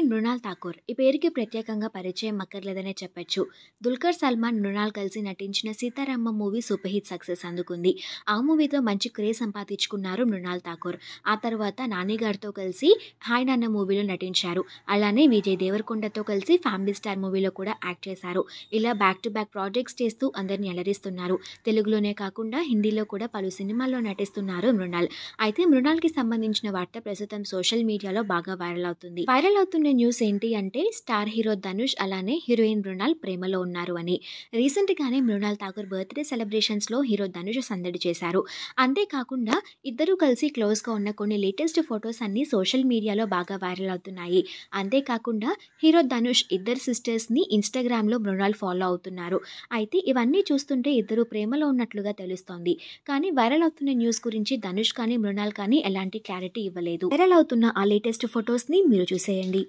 Heroine Mrunal Thakur ఈ పేరుకి ప్రత్యేకంగా పరిచయం అక్కర్లేదనే చెప్పొచ్చు. దుల్కర్ సల్మాన్, మృణాల్ కలిసి నటించిన 'Sita Ramam' movie super hit success అందుకుంది. ఆ మూవీతో మంచి క్రేజ్ సంపాదించుకున్నారు మృణాల్ ఠాకూర్. ఆ తర్వాత నాని గారితో కలిసి 'హాయ్ నాన్న' మూవీలో నటించారు. అలానే విజయ్ దేవరకొండతో కలిసి 'ఫ్యామిలీ స్టార్' మూవీలో కూడా యాక్ట్ చేశారు. ఇలా బ్యాక్ టు బ్యాక్ ప్రాజెక్ట్స్ చేస్తూ అందరిని అలరిస్తున్నారు. తెలుగులోనే కాకుండా హిందీలో కూడా పలు సినిమాల్లో నటిస్తున్నారు మృణాల్. అయితే మృణాల్‌కి సంబంధించిన వార్త ప్రస్తుతం సోషల్ మీడియాలో బాగా వైరల్ అవుతుంది. వైరల్ అవుతున్న న్యూస్ ఏంటి అంటే స్టార్ హీరో ధనుష్ అలానే హీరోయిన్ మృణాల్ ప్రేమలో ఉన్నారు అని. రీసెంట్ గానే మృణాల్ ఠాకూర్ బర్త్డే సెలబ్రేషన్స్ లో హీరో ధనుష్ సందడి చేశారు. అంతేకాకుండా ఇద్దరూ కలిసి క్లోజ్ గా ఉన్న కొన్ని లేటెస్ట్ ఫొటోస్ అన్ని సోషల్ మీడియాలో బాగా వైరల్ అవుతున్నాయి. అంతేకాకుండా హీరో ధనుష్ ఇద్దరు సిస్టర్స్ ని ఇన్స్టాగ్రామ్ లో మృణాల్ ఫాలో అవుతున్నారు. అయితే ఇవన్నీ చూస్తుంటే ఇద్దరు ప్రేమలో ఉన్నట్లుగా తెలుస్తోంది. కానీ వైరల్ అవుతున్న న్యూస్ గురించి ధనుష్ కానీ మృణాల్ కానీ ఎలాంటి క్లారిటీ ఇవ్వలేదు. వైరల్ అవుతున్న ఆ లేటెస్ట్ ఫొటోస్ ని మీరు చూసేయండి.